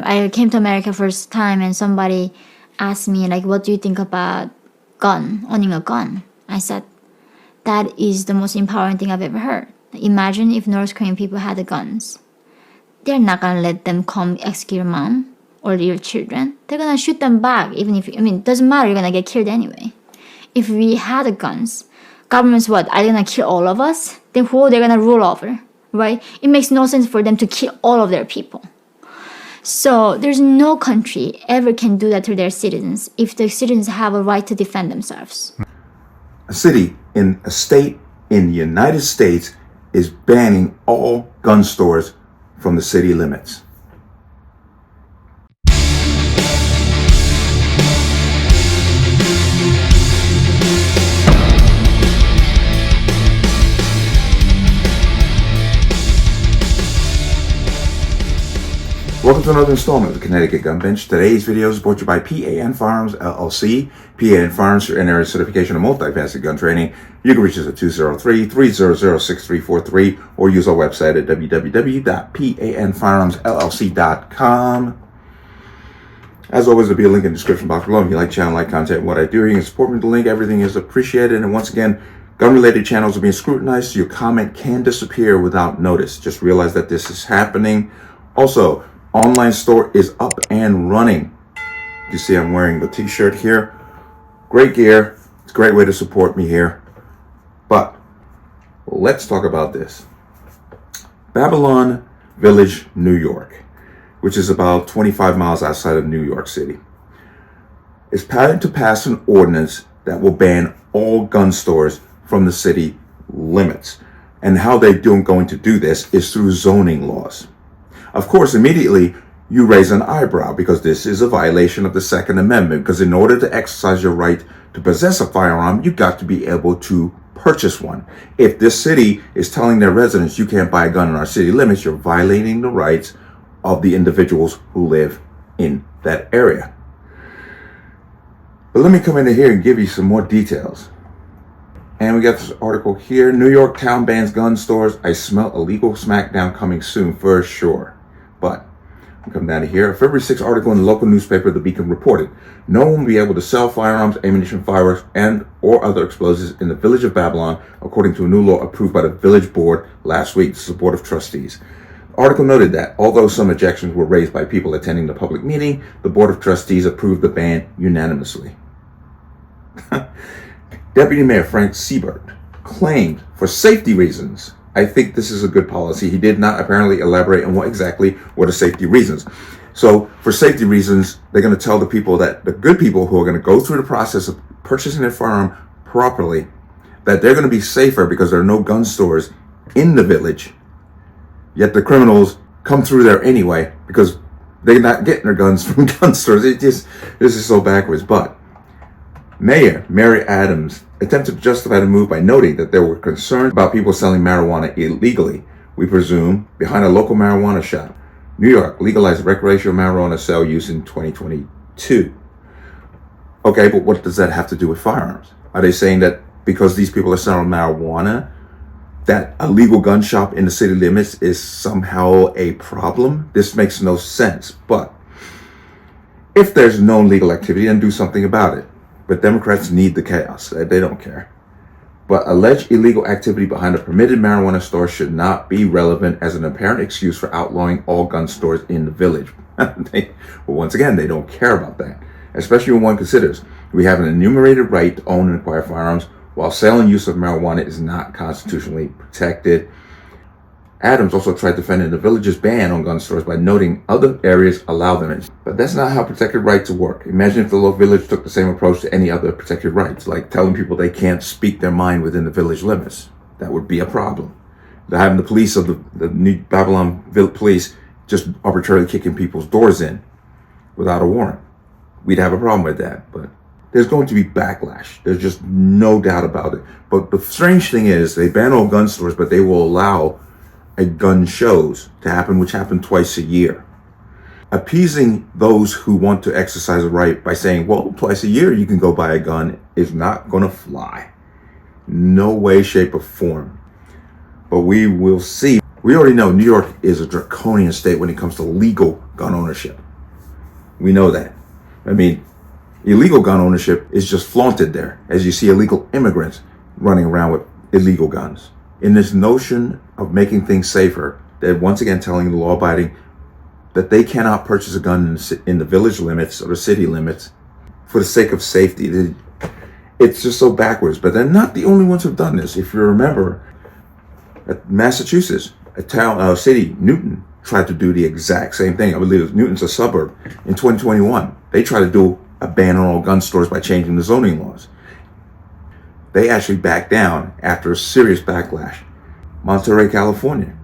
I came to America first time and somebody asked me, like, what do you think about owning a gun? I said, that is the most empowering thing I've ever heard. Imagine if North Korean people had the guns. They're not going to let them come execute your mom or your children. They're going to shoot them back, even if, it doesn't matter, you're going to get killed anyway. If we had the guns, governments, what, are they going to kill all of us? Then who are they going to rule over, right? It makes no sense for them to kill all of their people. So there's no country ever can do that to their citizens if the citizens have a right to defend themselves. A city in a state in the United States is banning all gun stores from the city limits. Welcome to another installment of the Connecticut Gun Bench. Today's video is brought to you by P.A.N. Firearms, LLC. P.A.N. Firearms for in-area certification and multi-facet gun training. You can reach us at 203-300-6343 or use our website at www.panfirearmsllc.com. As always, there'll be a link in the description box below. If you like channel, like content, and what I do, you can support me with the link. Everything is appreciated. And once again, gun-related channels are being scrutinized, so your comment can disappear without notice. Just realize that this is happening. Also, online store is up and running. You see I'm wearing the t-shirt here. Great gear. It's a great way to support me here. But let's talk about this. Bayview Village, New York, which is about 25 miles outside of New York City, is planning to pass an ordinance that will ban all gun stores from the city limits. And how they're going to do this is through zoning laws. Of course, immediately you raise an eyebrow because this is a violation of the Second Amendment, because in order to exercise your right to possess a firearm, you got to be able to purchase one. If this city is telling their residents you can't buy a gun in our city limits, you're violating the rights of the individuals who live in that area. But let me come in here and give you some more details. And we got this article here. New York town bans gun stores. I smell a legal smackdown coming soon for sure. But I'll come down to here. A February 6th article in the local newspaper, The Beacon, reported no one will be able to sell firearms, ammunition, fireworks, and or other explosives in the village of Babylon, according to a new law approved by the village board last week, the Board of Trustees. The article noted that although some objections were raised by people attending the public meeting, the Board of Trustees approved the ban unanimously. Deputy Mayor Frank Siebert claimed for safety reasons. I think this is a good policy. He did not apparently elaborate on what exactly were the safety reasons. So for safety reasons, they're going to tell the people, that the good people who are going to go through the process of purchasing their firearm properly, that they're going to be safer because there are no gun stores in the village. Yet the criminals come through there anyway because they're not getting their guns from gun stores. This is so backwards. But Mayor Mary Adams attempted to justify the move by noting that there were concerns about people selling marijuana illegally, we presume, behind a local marijuana shop. New York legalized recreational marijuana sale use in 2022. Okay, but what does that have to do with firearms? Are they saying that because these people are selling marijuana, that a legal gun shop in the city limits is somehow a problem? This makes no sense. But if there's no legal activity, then do something about it. But Democrats need the chaos. They don't care. But alleged illegal activity behind a permitted marijuana store should not be relevant as an apparent excuse for outlawing all gun stores in the village. Well, once again, they don't care about that, especially when one considers we have an enumerated right to own and acquire firearms, while sale and use of marijuana is not constitutionally protected. Adams also tried defending the village's ban on gun stores by noting other areas allow them. But that's not how protected rights work. Imagine if the local village took the same approach to any other protected rights, like telling people they can't speak their mind within the village limits. That would be a problem. They're having the police of the New Babylon police just arbitrarily kicking people's doors in without a warrant. We'd have a problem with that, but there's going to be backlash. There's just no doubt about it. But the strange thing is they ban all gun stores, but they will allow gun shows to happen, which happen twice a year. Appeasing those who want to exercise a right by saying, well, twice a year you can go buy a gun is not going to fly. No way, shape, or form. But we will see. We already know New York is a draconian state when it comes to legal gun ownership. We know that. I mean, illegal gun ownership is just flaunted there, as you see illegal immigrants running around with illegal guns. In this notion of making things safer, they're once again telling the law-abiding that they cannot purchase a gun in the village limits or the city limits for the sake of safety. It's just so backwards. But they're not the only ones who've done this. If you remember, at Massachusetts, a city, Newton, tried to do the exact same thing. I believe Newton's a suburb. In 2021, they tried to do a ban on all gun stores by changing the zoning laws. They actually backed down after a serious backlash. Monterey, California,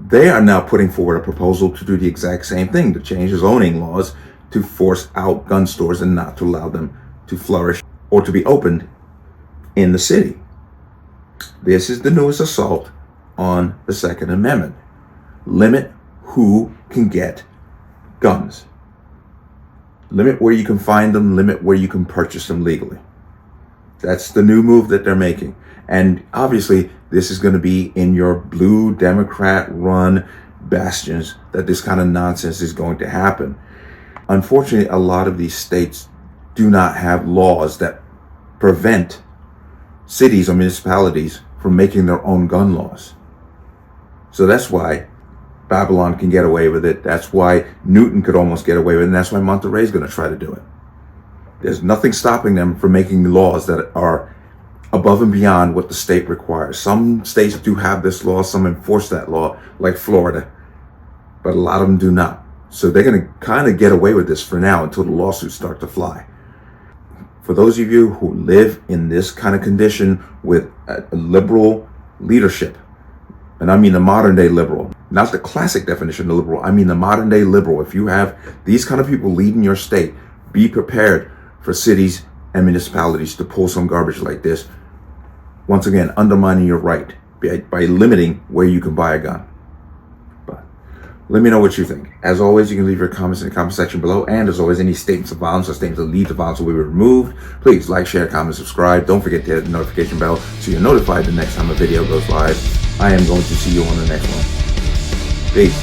they are now putting forward a proposal to do the exact same thing, to change the zoning laws to force out gun stores and not to allow them to flourish or to be opened in the city. This is the newest assault on the Second Amendment. Limit who can get guns. Limit where you can find them, limit where you can purchase them legally. That's the new move that they're making. And obviously, this is going to be in your blue Democrat-run bastions that this kind of nonsense is going to happen. Unfortunately, a lot of these states do not have laws that prevent cities or municipalities from making their own gun laws. So that's why Babylon can get away with it. That's why Newton could almost get away with it. And that's why Monterey's going to try to do it. There's nothing stopping them from making laws that are above and beyond what the state requires. Some states do have this law, some enforce that law, like Florida, but a lot of them do not. So they're going to kind of get away with this for now until the lawsuits start to fly. For those of you who live in this kind of condition with a liberal leadership, and I mean the modern day liberal, not the classic definition of liberal, I mean the modern day liberal. If you have these kind of people leading your state, be prepared for cities and municipalities to pull some garbage like this. Once again, undermining your right by limiting where you can buy a gun. But let me know what you think. As always, you can leave your comments in the comment section below. And as always, any statements of violence or statements that lead to violence will be removed. Please like, share, comment, subscribe. Don't forget to hit the notification bell so you're notified the next time a video goes live. I am going to see you on the next one. Peace.